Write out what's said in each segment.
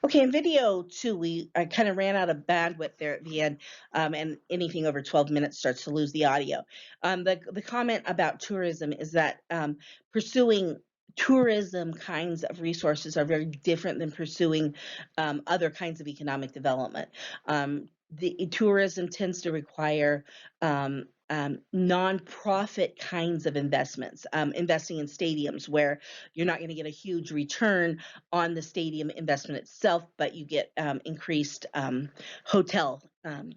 Okay, in video two, I kind of ran out of bandwidth there at the end, and anything over 12 minutes starts to lose the audio. The comment about tourism is that pursuing tourism kinds of resources are very different than pursuing other kinds of economic development. The tourism tends to require nonprofit kinds of investments, investing in stadiums where you're not going to get a huge return on the stadium investment itself, but you get increased hotel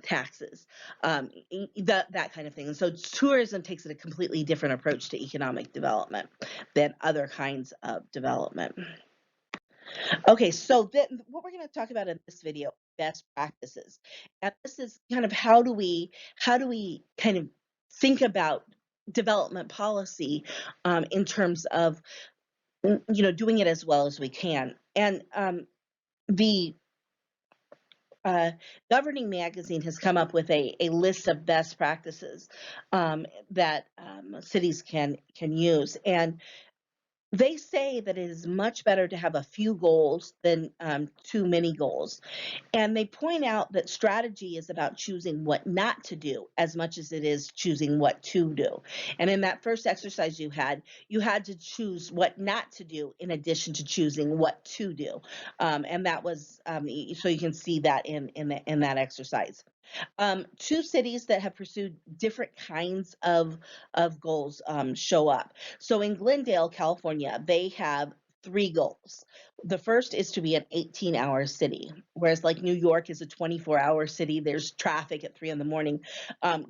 taxes, that kind of thing. And so tourism takes a completely different approach to economic development than other kinds of development. Okay, so then what we're going to talk about in this video, best practices. And this is kind of how do we kind of think about development policy in terms of doing it as well as we can. And the Governing Magazine has come up with a list of best practices that cities can use, and they say that it is much better to have a few goals than too many goals. And they point out that strategy is about choosing what not to do as much as it is choosing what to do. And in that first exercise you had to choose what not to do in addition to choosing what to do. And that was so you can see that in that exercise. Two cities that have pursued different kinds of goals show up. So in Glendale, California, they have three goals. The first is to be an 18-hour city, whereas like New York is a 24-hour city. There's traffic at 3 in the morning.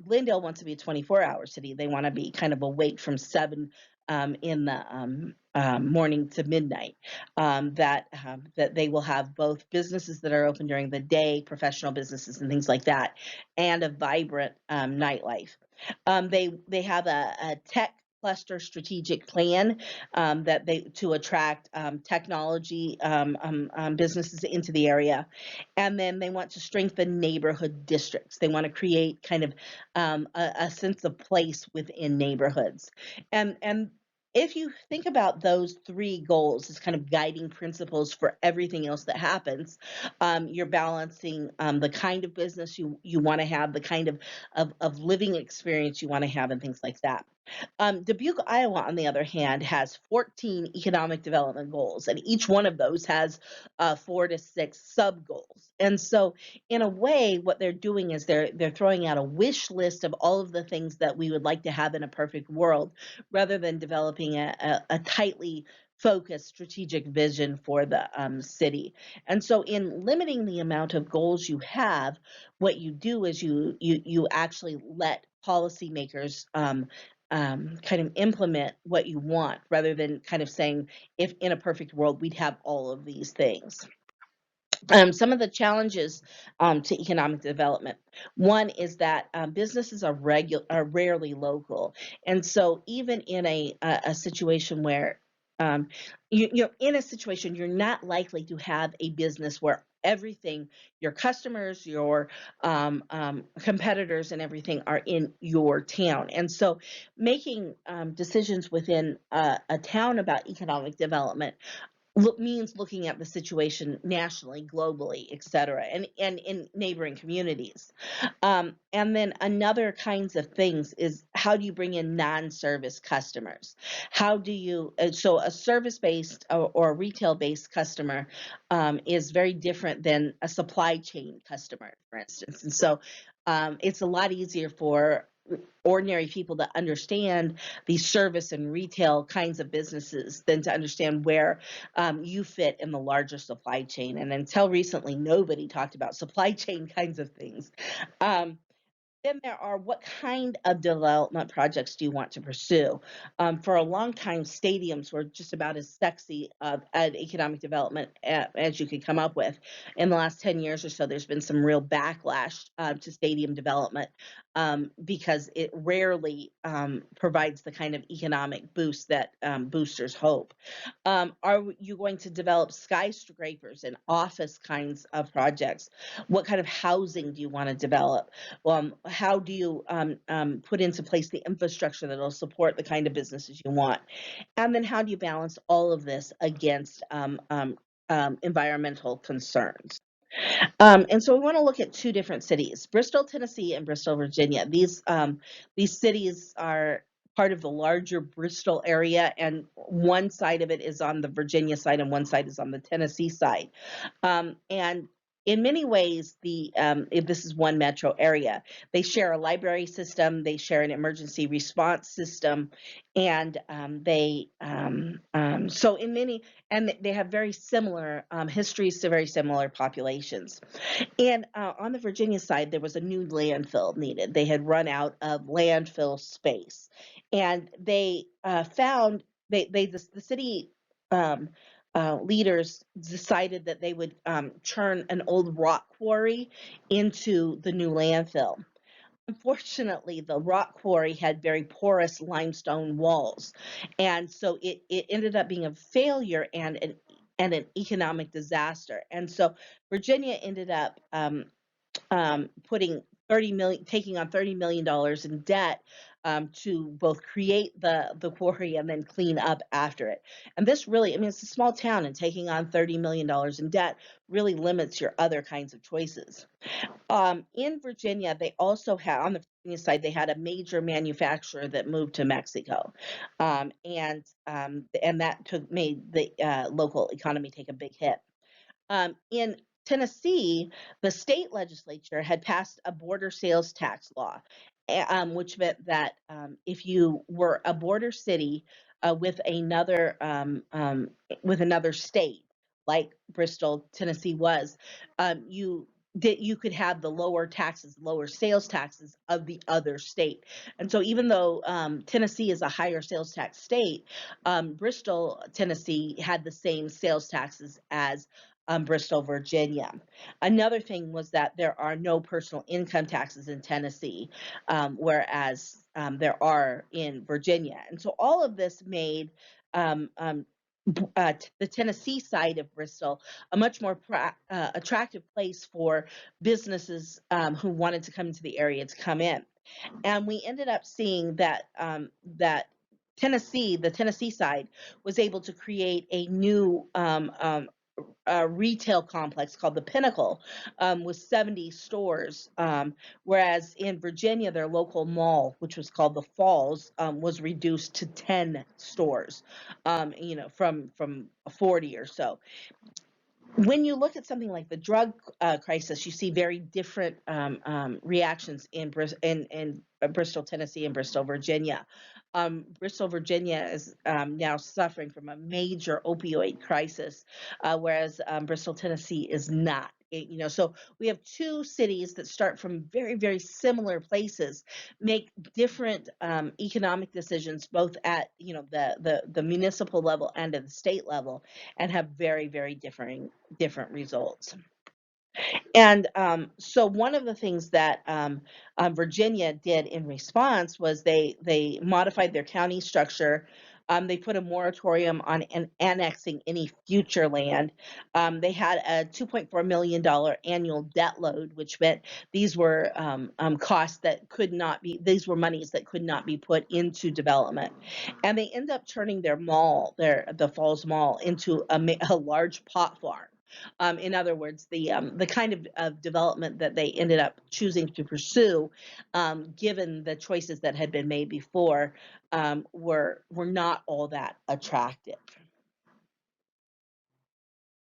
Glendale wants to be a 24-hour city. They want to be kind of awake from 7 in the morning to midnight. That they will have both businesses that are open during the day, professional businesses and things like that, and a vibrant nightlife. They have a tech cluster strategic plan that they to attract technology businesses into the area, and then they want to strengthen neighborhood districts. They want to create kind of a sense of place within neighborhoods, and if you think about those three goals as kind of guiding principles for everything else that happens, you're balancing the kind of business you want to have, the kind of living experience you want to have, and things like that. Dubuque, Iowa, on the other hand, has 14 economic development goals, and each one of those has 4 to 6 sub goals. And so, in a way, what they're doing is they're throwing out a wish list of all of the things that we would like to have in a perfect world, rather than developing a tightly focused strategic vision for the city. And so, in limiting the amount of goals you have, what you do is you actually let policymakers kind of implement what you want, rather than kind of saying, if in a perfect world we'd have all of these things. Some of the challenges to economic development. One is that businesses are rarely local, and so even in a situation where you're in a situation, you're not likely to have a business where everything, your customers, your competitors, and everything are in your town. And so, making decisions within a town about economic development means looking at the situation nationally, globally, et cetera, and in neighboring communities. And then another kinds of things is, how do you bring in non-service customers? How do you, so a service-based or a retail-based customer is very different than a supply chain customer, for instance. And so it's a lot easier for ordinary people to understand these service and retail kinds of businesses than to understand where you fit in the larger supply chain. And until recently, nobody talked about supply chain kinds of things. Um, then there are, what kind of development projects do you want to pursue? For a long time, stadiums were just about as sexy at economic development as you could come up with. In the last 10 years or so, there's been some real backlash to stadium development because it rarely provides the kind of economic boost that boosters hope. Are you going to develop skyscrapers and office kinds of projects? What kind of housing do you want to develop? How do you put into place the infrastructure that will support the kind of businesses you want? And then how do you balance all of this against environmental concerns. And so we want to look at two different cities, Bristol, Tennessee, and Bristol, Virginia. These cities are part of the larger Bristol area, and one side of it is on the Virginia side, and one side is on the Tennessee side. And in many ways, if this is one metro area. They share a library system, they share an emergency response system, and so in many, and they have very similar histories to very similar populations. And on the Virginia side, there was a new landfill needed. They had run out of landfill space, and they found the city um, leaders decided that they would turn an old rock quarry into the new landfill. Unfortunately, the rock quarry had very porous limestone walls, and so it ended up being a failure and an economic disaster. And so Virginia ended up taking on $30 million in debt to both create the quarry and then clean up after it. And this really, I mean, it's a small town, and taking on $30 million in debt really limits your other kinds of choices. In Virginia, they also had, on the Virginia side, they had a major manufacturer that moved to Mexico, and that made the local economy take a big hit. In Tennessee, the state legislature had passed a border sales tax law, which meant that if you were a border city with another state, like Bristol, Tennessee was, you could have the lower sales taxes of the other state. And so, even though Tennessee is a higher sales tax state, Bristol, Tennessee had the same sales taxes as Bristol, Virginia. Another thing was that there are no personal income taxes in Tennessee, whereas there are in Virginia. And so all of this made the Tennessee side of Bristol a much more attractive place for businesses who wanted to come into the area to come in. And we ended up seeing that the Tennessee side, was able to create a new retail complex called the Pinnacle, with 70 stores, whereas in Virginia, their local mall, which was called the Falls, was reduced to 10 stores, from 40 or so. When you look at something like the drug crisis, you see very different reactions in Bristol, Tennessee, and Bristol, Virginia. Bristol, Virginia is now suffering from a major opioid crisis, whereas Bristol, Tennessee is not. So we have two cities that start from very, very similar places, make different economic decisions, both at the municipal level and at the state level, and have very, very different results. And so one of the things that Virginia did in response was they modified their county structure. They put a moratorium on annexing any future land. They had a $2.4 million annual debt load, which meant these were costs that could not be, these were monies that could not be put into development. And they end up turning their mall, the Falls Mall, into a large pot farm. In other words, the kind of development that they ended up choosing to pursue, given the choices that had been made before, were not all that attractive.